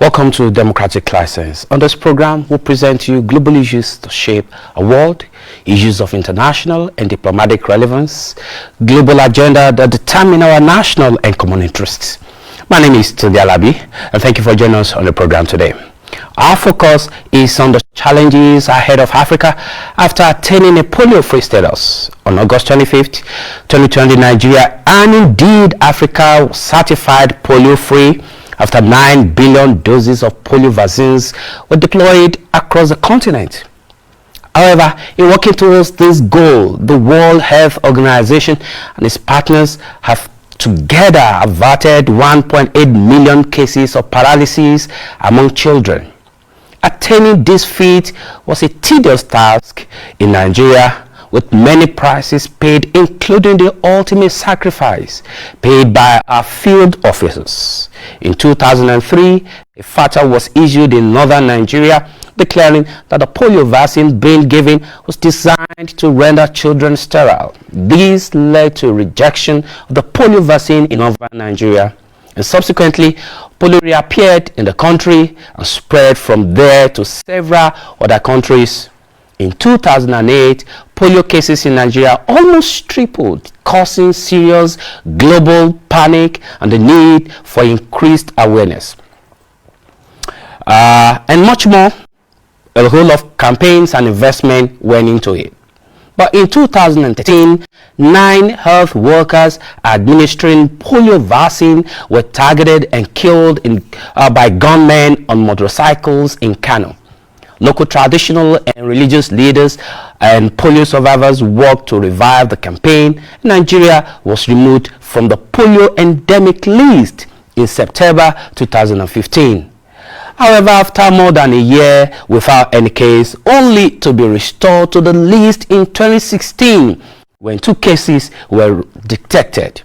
Welcome to Democratic License. On this program, we'll present to you global issues to shape our world, issues of international and diplomatic relevance, global agenda that determine our national and common interests. My name is Tunde Alabi, and thank you for joining us on the program today. Our focus is on the challenges ahead of Africa after attaining a polio-free status. On August 25th, 2020, Nigeria and indeed Africa was certified polio-free after 9 billion doses of polio vaccines were deployed across the continent. However, in working towards this goal, the World Health Organization and its partners have together averted 1.8 million cases of paralysis among children. Attaining this feat was a tedious task in Nigeria, with many prices paid, including the ultimate sacrifice paid by our field officers. In 2003, a fatwa was issued in northern Nigeria declaring that the polio vaccine being given was designed to render children sterile. This led to a rejection of the polio vaccine in northern Nigeria, and subsequently polio reappeared in the country and spread from there to several other countries. In 2008, polio cases in Nigeria almost tripled, causing serious global panic and the need for increased awareness. And much more, a whole of campaigns and investment went into it. But in 2013, 9 health workers administering polio vaccine were targeted and killed by gunmen on motorcycles in Kano. Local traditional and religious leaders and polio survivors worked to revive the campaign. Nigeria was removed from the polio endemic list in September 2015. However, after more than a year without any case, only to be restored to the list in 2016 when 2 cases were detected.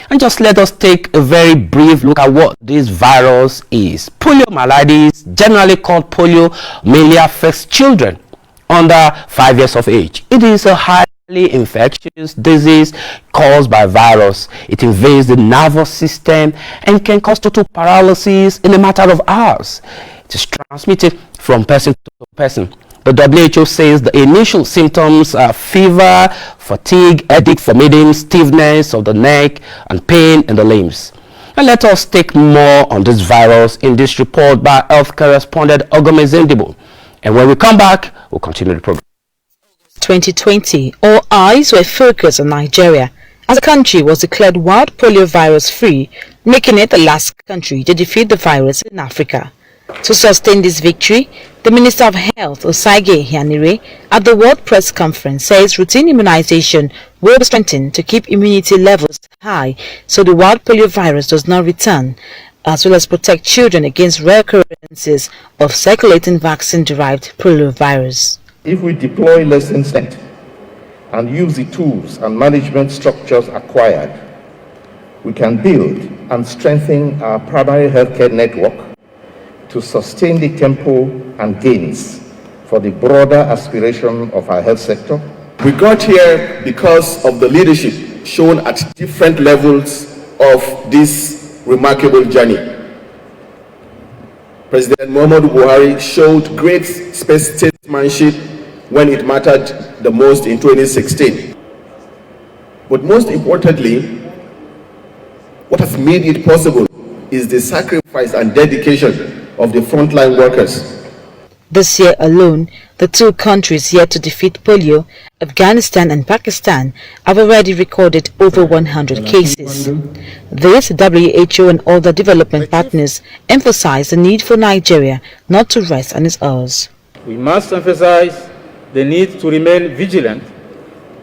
And just let us take a very brief look at what this virus is. Poliomyelitis, generally called polio, mainly affects children under 5 years of age. It is a highly infectious disease caused by virus. It invades the nervous system and can cause total paralysis in a matter of hours. It is transmitted from person to person. The WHO says the initial symptoms are fever, fatigue, headache, vomiting, stiffness of the neck, and pain in the limbs. And let us take more on this virus in this report by health correspondent Ogomezendebo. And when we come back, we'll continue the program. 2020, all eyes were focused on Nigeria as the country was declared wild polio virus free, making it the last country to defeat the virus in Africa. To sustain this victory, the Minister of Health, Osagie Hianire, at the World Press Conference says routine immunization will be strengthened to keep immunity levels high so the wild polio virus does not return, as well as protect children against recurrences of circulating vaccine-derived polio virus. If we deploy lessons learned and use the tools and management structures acquired, we can build and strengthen our primary healthcare network to sustain the tempo and gains for the broader aspiration of our health sector. We got here because of the leadership shown at different levels of this remarkable journey. President Muhammadu Buhari showed great statesmanship when it mattered the most in 2016. But most importantly, what has made it possible is the sacrifice and dedication of the frontline workers. This year alone, the 2 countries yet to defeat polio, Afghanistan and Pakistan, have already recorded over 100 cases. This, WHO and other development partners emphasize the need for Nigeria not to rest on its oars. We must emphasize the need to remain vigilant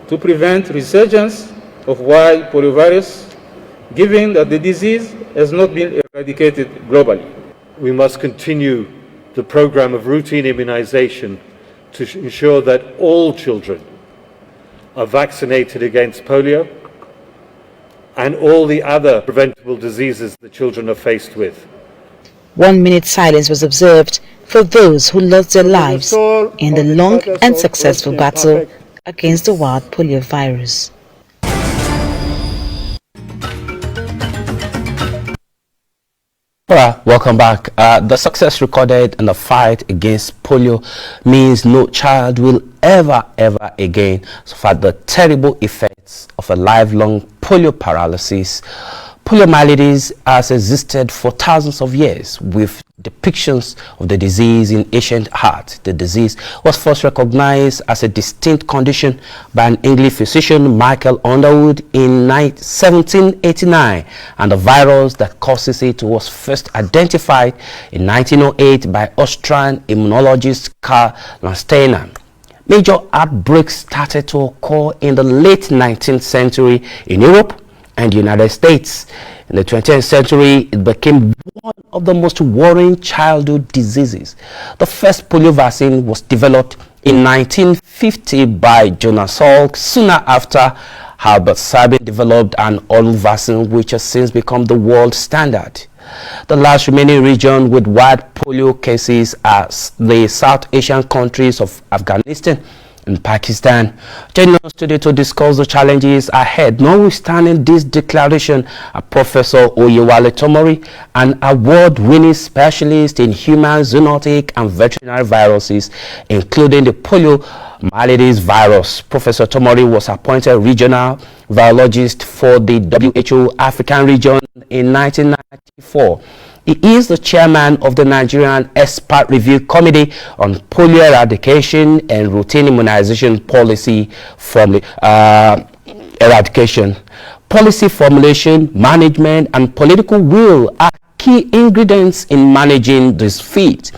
to prevent resurgence of wild poliovirus, given that the disease has not been eradicated globally. We must continue the program of routine immunization to ensure that all children are vaccinated against polio and all the other preventable diseases that children are faced with. 1 minute silence was observed for those who lost their lives in the long and successful battle against the wild polio virus. All right, welcome back. The success recorded in the fight against polio means no child will ever again suffer the terrible effects of a lifelong polio paralysis. Poliomyelitis has existed for thousands of years with depictions of the disease in ancient art. The disease was first recognized as a distinct condition by an English physician, Michael Underwood, in 1789, and the virus that causes it was first identified in 1908 by Austrian immunologist Karl Landsteiner. Major outbreaks started to occur in the late 19th century in Europe and the United States. In the 20th century, it became one of the most worrying childhood diseases. The first polio vaccine was developed in 1950 by Jonas Salk. Sooner after, Albert Sabin developed an oral vaccine which has since become the world standard. The last remaining region with wide polio cases are the South Asian countries of Afghanistan and Pakistan. Joining us today to discuss the challenges ahead, notwithstanding this declaration, are Professor Oyewale Tomori, an award-winning specialist in human zoonotic and veterinary viruses, including the poliomyelitis virus. Professor Tomori was appointed regional virologist for the WHO African region in 1994. He is the chairman of the Nigerian Expert Review Committee on Polio Eradication and Routine Immunization Policy Eradication. Policy formulation, management, and political will are key ingredients in managing this feat.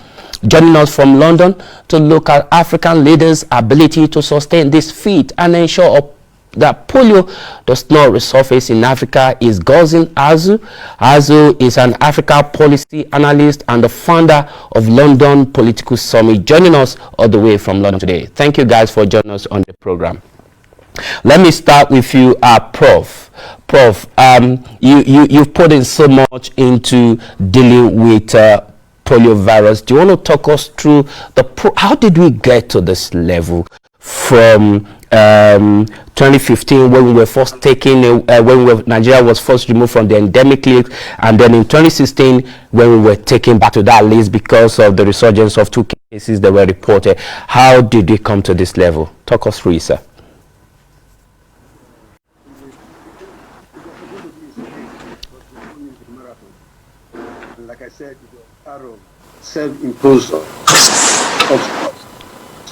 Joining us from London to look at African leaders' ability to sustain this feat and ensure that polio does not resurface in Africa is Gozin Azu. Azu is an Africa policy analyst and the founder of London Political Summit, joining us all the way from London today. Thank you guys for joining us on the program. Let me start with you, Prof. Prof, you've put in so much into dealing with polio virus. Do you want to talk us through how did we get to this level from 2015 when we were first taken, Nigeria was first removed from the endemic list, and then in 2016 when we were taken back to that list because of the resurgence of 2 cases that were reported? How did we come to this level? Talk us through it, sir. Like I said, it was part of self-imposed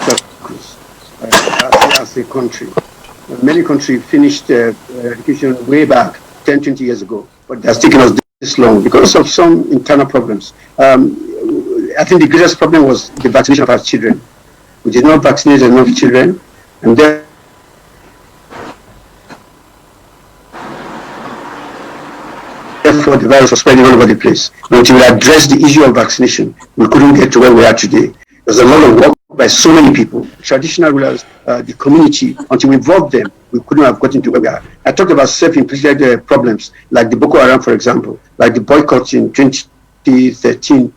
obstacles as a country. Many countries finished their education way back 10, 20 years ago, but it has taken us this long because of some internal problems. I think the greatest problem was the vaccination of our children. We did not vaccinate enough children, and then therefore the virus was spreading all over the place. But until we addressed the issue of vaccination, we couldn't get to where we are today. There's a lot of work by so many people, traditional rulers, the community. Until we involved them, we couldn't have gotten to where we are. I talked about self-inflicted problems, like the Boko Haram, for example, like the boycott in 2013,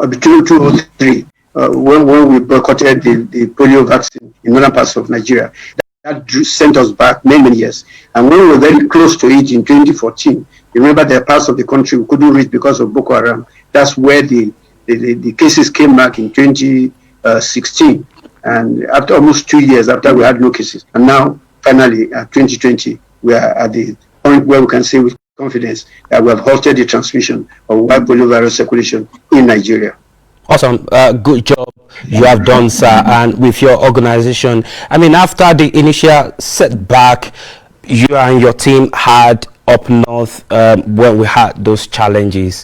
between 2003, when we boycotted the polio vaccine in northern parts of Nigeria. That sent us back many years. And when we were very close to it in 2014, remember there are parts of the country we couldn't reach because of Boko Haram. That's where the cases came back in 2016, and after almost 2 years after we had no cases, and now finally at 2020 we are at the point where we can say with confidence that we have halted the transmission of wild polio virus circulation in Nigeria. Awesome. Good job you have done, sir, and with your organization. I mean, after the initial setback you and your team had up north, when we had those challenges,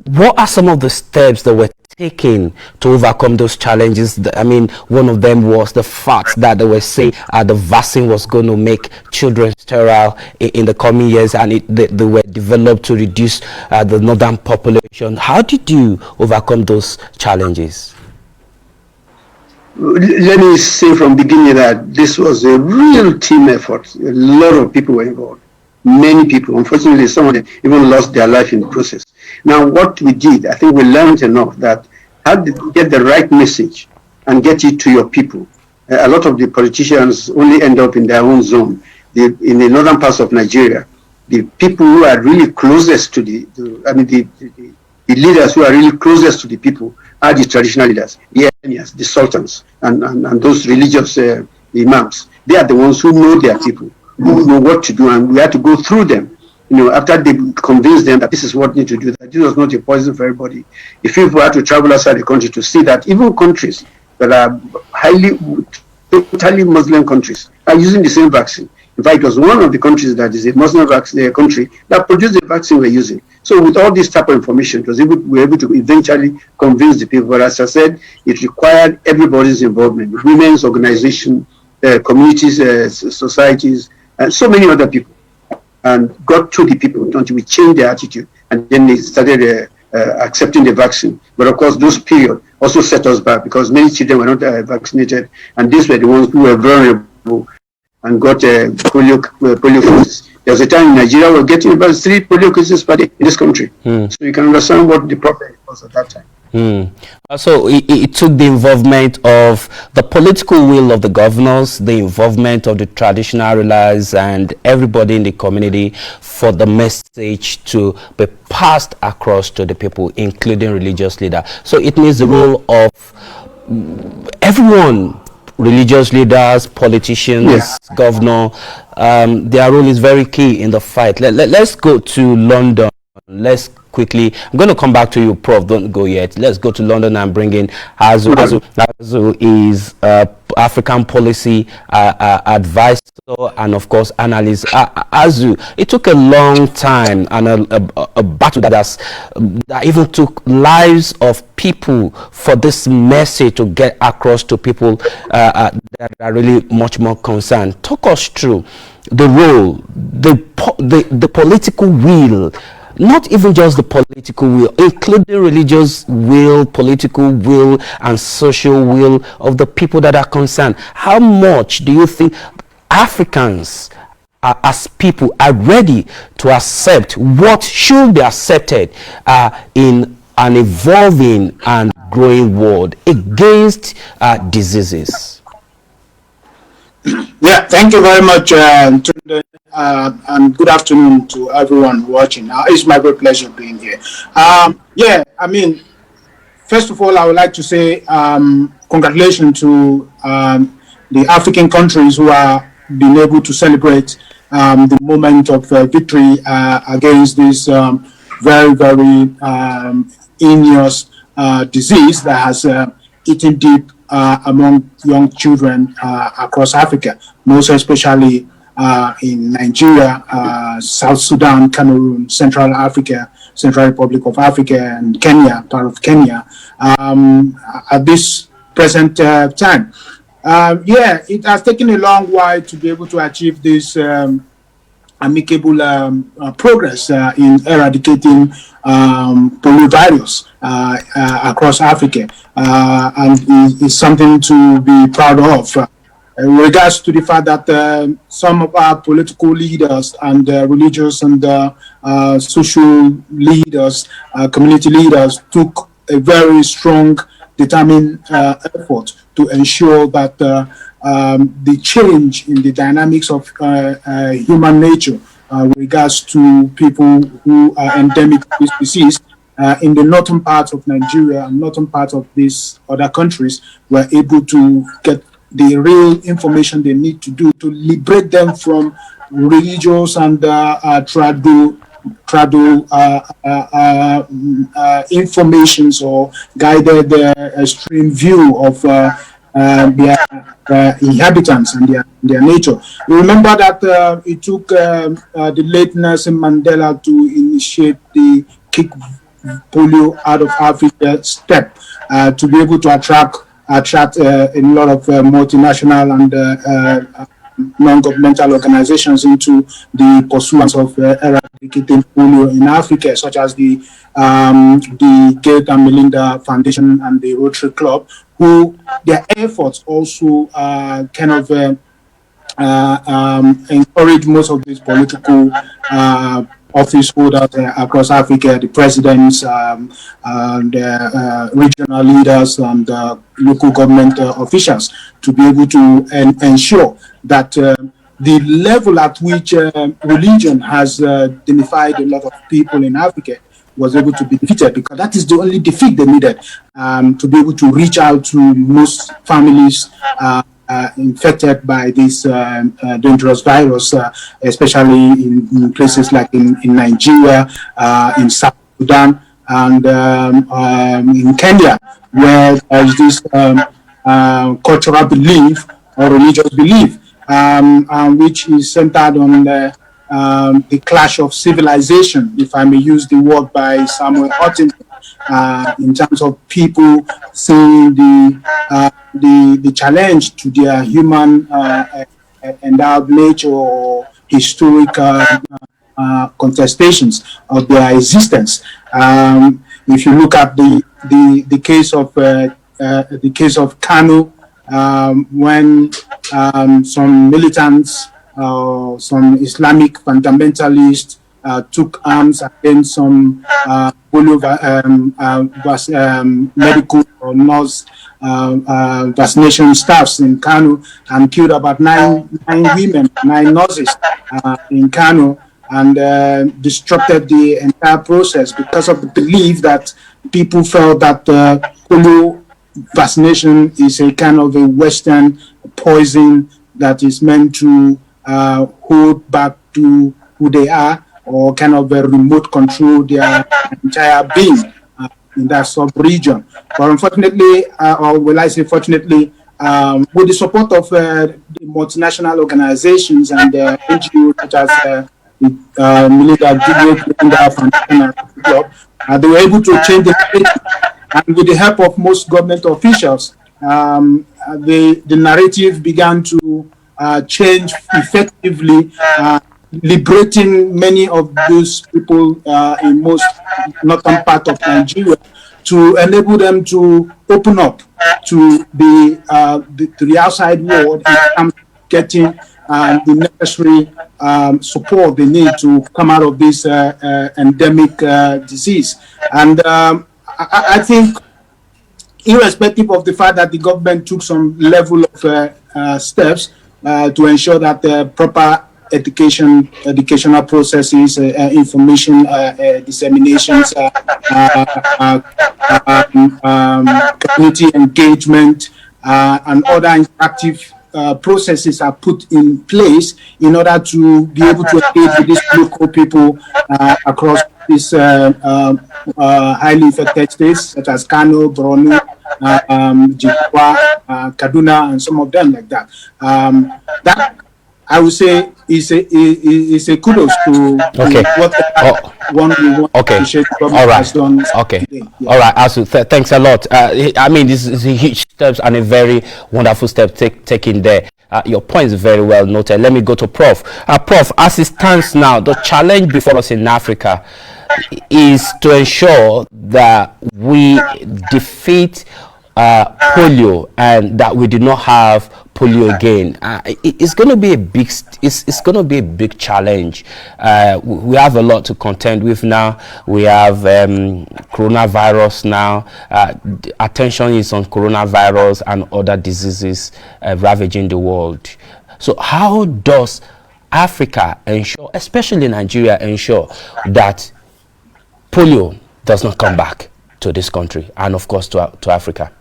what are some of the steps that were taken to overcome those challenges? I mean, one of them was the fact that they were saying the vaccine was going to make children sterile in the coming years, and they were developed to reduce the northern population. How did you overcome those challenges? Let me say from the beginning that this was a real team effort. A lot of people were involved. Many people, unfortunately, some of them even lost their life in the process. Now, what we did, I think we learned enough that how to get the right message and get it to your people. A lot of the politicians only end up in their own zone. In the northern parts of Nigeria, the people who are really closest to the leaders who are really closest to the people are the traditional leaders, the emirs, the sultans, and those religious imams. They are the ones who know their people, who know what to do, and we have to go through them. After they convince them that this is what need to do, that this was not a poison for everybody. If people had to travel outside the country to see that even countries that are totally Muslim countries are using the same vaccine. In fact, it was one of the countries that is a Muslim country that produced the vaccine we're using. So with all this type of information, we were able to eventually convince the people. But as I said, it required everybody's involvement, women's organization, communities, societies, and so many other people, and got to the people until we changed their attitude, and then they started accepting the vaccine. But of course, those periods also set us back because many children were not vaccinated, and these were the ones who were vulnerable and got polio cases. There was a time in Nigeria we were getting about 3 polio cases per day in this country. So you can understand what the problem was at that time. So it took the involvement of the political will of the governors, the involvement of the traditional rulers and everybody in the community for the message to be passed across to the people, including religious leaders. So it needs the role of everyone, religious leaders, politicians, governor. Their role is very key in the fight. Let's go to London. Let's quickly, I'm going to come back to you, Prof. Don't go yet. Let's go to London and bring in Azu. Azu is African policy advisor and of course analyst. Azu, it took a long time and a battle that even took lives of people for this message to get across to people that are really much more concerned. Talk us through the role, the political will, not even just the political will, including religious will, political will, and social will of the people that are concerned. How much do you think Africans as people are ready to accept what should be accepted in an evolving and growing world against diseases? Yeah, thank you very much, Tunde, and good afternoon to everyone watching. It's my great pleasure being here. First of all, I would like to say congratulations to the African countries who are being able to celebrate the moment of victory against this very, very heinous disease that has eaten deep among young children across Africa, most especially in Nigeria, South Sudan, Cameroon, Central Africa, Central Republic of Africa, and Kenya, part of Kenya, at this present time. It has taken a long while to be able to achieve this amicable progress in eradicating poliovirus across Africa, and is something to be proud of. In regards to the fact that some of our political leaders and religious and social leaders, community leaders, took a very strong, determined effort to ensure that the change in the dynamics of human nature with regards to people who are endemic to this disease in the northern part of Nigeria and northern part of these other countries were able to get the real information they need to do to liberate them from religious and trado informations or guided extreme view of their inhabitants and their nature. You remember that it took the late Nelson Mandela to initiate the Kick Polio Out of Africa step to be able to attract a lot of multinational and non-governmental organizations into the pursuance of eradicating polio in Africa, such as the Gates and Melinda Foundation and the Rotary Club, who their efforts also encourage most of these political office holders across Africa, the presidents, the regional leaders, and local government officials, to be able to ensure that the level at which religion has dignified a lot of people in Africa was able to be defeated, because that is the only defeat they needed to be able to reach out to most families infected by this dangerous virus, especially in places like in Nigeria, in South Sudan, and in Kenya, where there is this cultural belief or religious belief, which is centered on the clash of civilization, if I may use the word by Samuel Huntington, in terms of people seeing the challenge to their human endowed nature or historical contestations of their existence. If you look at the case of Kano, when some militants, some Islamic fundamentalists took arms against some medical or nurse vaccination staffs in Kano, and killed about nine nurses in Kano, and disrupted the entire process because of the belief that people felt that polio vaccination is a kind of a Western poison that is meant to hold back to who they are, or kind of remote control their entire being in that sub-region. But unfortunately, or will I say fortunately, with the support of the multinational organizations and NGOs such as the Melinda Foundation Club, they were able to change the narrative. And with the help of most government officials, the narrative began to change effectively, liberating many of those people in most northern part of Nigeria, to enable them to open up to the outside world in terms of getting the necessary support they need to come out of this endemic disease. And I think, irrespective of the fact that the government took some level of steps to ensure that the proper educational processes, information disseminations, community engagement, and other interactive processes are put in place in order to be able to engage with these local people across these highly affected states, such as Kano, Borno, Jigawa, Kaduna, and some of them like that. That, I would say, is a kudos to what one will appreciate government has done. Okay. Yeah. All right, Asu, thanks a lot. I mean, this is a huge steps and a very wonderful step taken there. Your point is very well noted. Let me go to Prof. Prof, as it stands now, the challenge before us in Africa is to ensure that we defeat polio and that we do not have polio again. It's going to be a big it's going to be a big challenge. We have a lot to contend with now. We have coronavirus now. Attention is on coronavirus and other diseases ravaging the world. So how does Africa ensure, especially Nigeria, ensure that polio does not come back to this country and of course to Africa?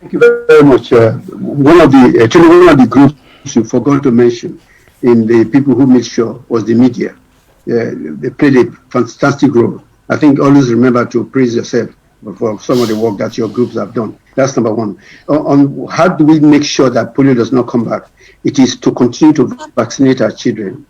Thank you very much. One of the groups you forgot to mention in the people who made sure was the media. They played a fantastic role. I think always remember to praise yourself for some of the work that your groups have done. That's number one. On how do we make sure that polio does not come back? It is to continue to vaccinate our children,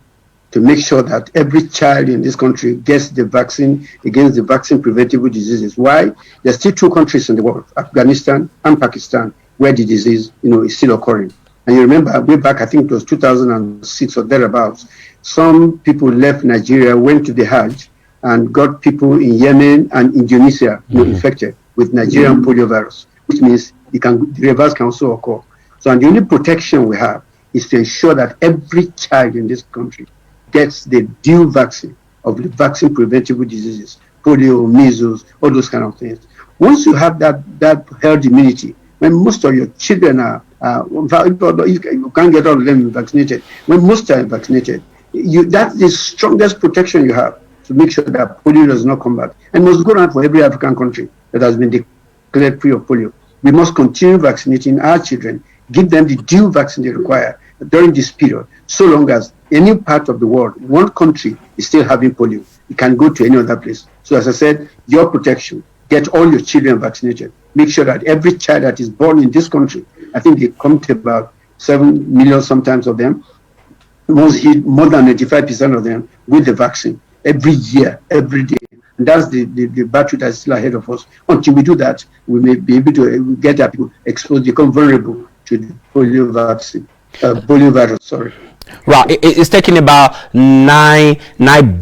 to make sure that every child in this country gets the vaccine against the vaccine preventable diseases. Why? There's still two countries in the world, Afghanistan and Pakistan, where the disease, is still occurring. And you remember way back, I think it was 2006 or thereabouts, some people left Nigeria, went to the Hajj, and got people in Yemen and Indonesia infected with Nigerian polio virus, which means the reverse can also occur. So, and the only protection we have is to ensure that every child in this country gets the due vaccine of the vaccine preventable diseases, polio, measles, all those kind of things. Once you have that herd immunity, when most of your children are In fact, you can't get all of them vaccinated. When most are vaccinated, that's the strongest protection you have to make sure that polio does not come back. And must go around for every African country that has been declared free of polio. We must continue vaccinating our children, give them the due vaccine they require during this period, so long as any part of the world, one country is still having polio, it can go to any other place. So as I said, your protection, get all your children vaccinated. Make sure that every child that is born in this country, I think they come to about 7 million sometimes of them, more than 95% of them with the vaccine every year, every day. And that's the battle that's still ahead of us. Until we do that, we may be able to get our people exposed, become vulnerable to the polio vaccine, polio virus, sorry. Right, it's taking about 9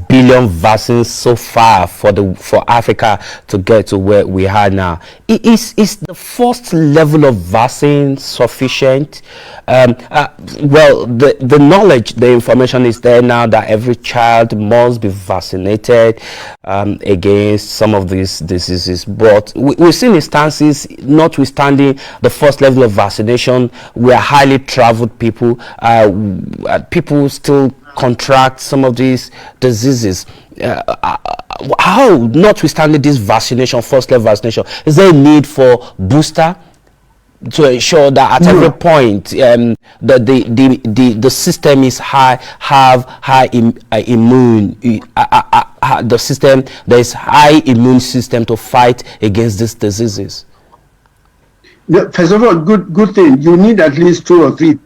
billion vaccines so far for Africa to get to where we are now. Is the first level of vaccine sufficient? Well, the knowledge, the information is there now that every child must be vaccinated against some of these diseases. But we've seen instances, notwithstanding the first level of vaccination, we are highly traveled people. People still contract some of these diseases. How, notwithstanding this vaccination, first level vaccination, is there a need for booster to ensure that at every point the system is there is high immune system to fight against these diseases? No, first of all, good thing. You need at least 2 or 3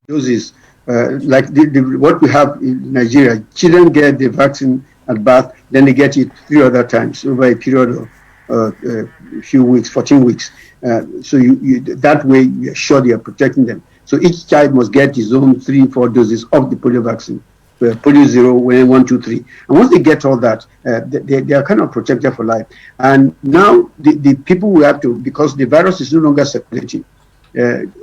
doses. Like what we have in Nigeria, children get the vaccine at birth, then they get it 3 other times over a period of a few weeks, 14 weeks. So that way you are sure you are protecting them. So each child must get his own 3-4 doses of the polio vaccine, polio 0, 1, 2, 3. And once they get all that, they are kind of protected for life. And now the people we have to, because the virus is no longer circulating,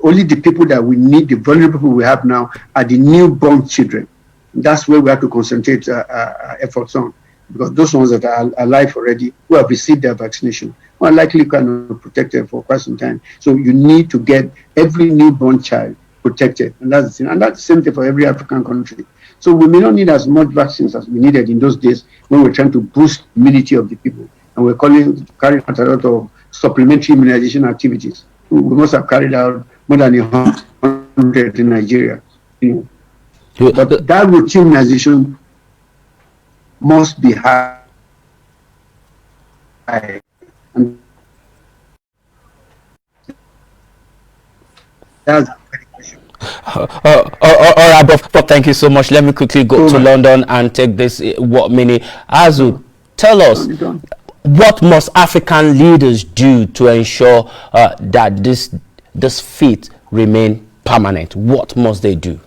only the people that we need, the vulnerable people we have now, are the newborn children. That's where we have to concentrate our efforts on, because those ones that are alive already, who have received their vaccination, are likely kind of protected for quite some time. So you need to get every newborn child protected, and that's the thing. And that's the same thing for every African country. So we may not need as much vaccines as we needed in those days when we're trying to boost immunity of the people, and we're carrying out a lot of supplementary immunization activities. We must have carried out more than 100 in Nigeria. But that routine immunization must be high. And that's all right, but thank you so much. Let me quickly go to London and take this minute. Azu, tell us, what must African leaders do to ensure that this feat remain permanent? What must they do?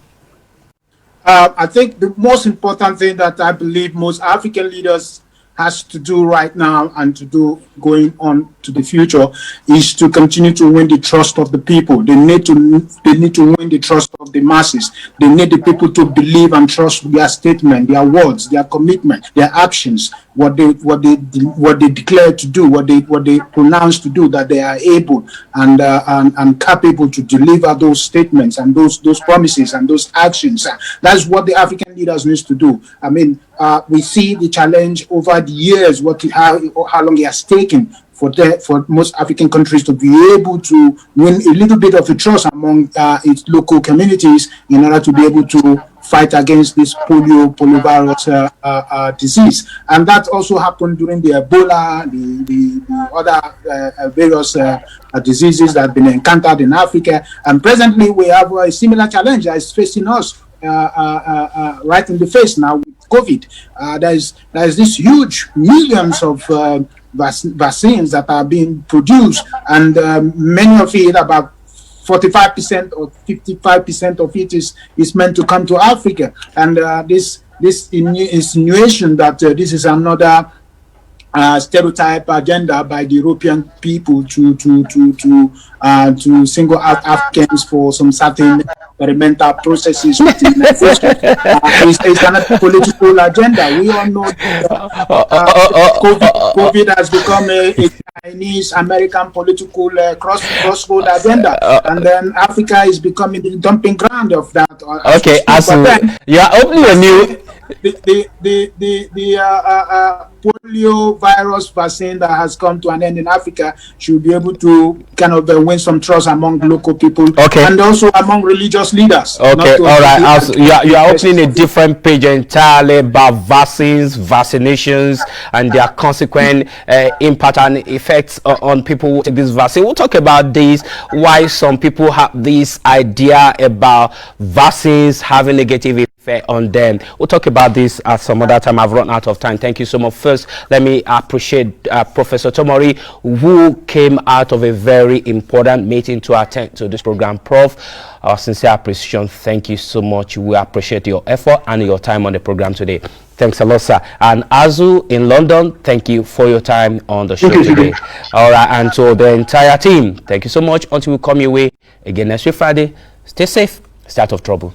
I think the most important thing that I believe most African leaders has to do right now and to do going on to the future is to continue to win the trust of the people. They need to win the trust of the masses. They need the people to believe and trust their statement, their words, their commitment, their actions, what they declare to do, what they pronounce to do, that they are able and capable to deliver those statements and those promises and those actions. That's what the African leaders need to do. I mean, we see the challenge over the years, how long it has taken for most African countries to be able to win a little bit of the trust among its local communities in order to be able to fight against this poliovirus disease. And that also happened during the Ebola, the other various diseases that have been encountered in Africa. And presently we have a similar challenge that is facing us right in the face now with COVID. There's this huge millions of vaccines that are being produced, and many of it, about 45% or 55% of it is meant to come to Africa. And this insinuation that this is another stereotype agenda by the European people to single out Africans for some certain experimental processes within it's another political agenda. We all know COVID has become a Chinese American political crossroad agenda, and then Africa is becoming the dumping ground of that. Okay, absolutely. You are opening a new. The polio virus vaccine that has come to an end in Africa should be able to kind of win some trust among local people, and also among religious leaders. Okay, all right. You are opening a different page entirely about vaccines, vaccinations, and their consequent impact and effects on people who take this vaccine. We'll talk about this, why some people have this idea about vaccines having negative effect on them. We'll talk about this at some other time. I've run out of time. Thank you so much. First, let me appreciate Professor Tomori, who came out of a very important meeting to attend to this program. Prof, our sincere appreciation. Thank you so much. We appreciate your effort and your time on the program today. Thanks a lot, sir. And Azu in London, thank you for your time on the show today. All right, and to the entire team, thank you so much. Until we come your way again next week Friday, stay safe, stay out of trouble.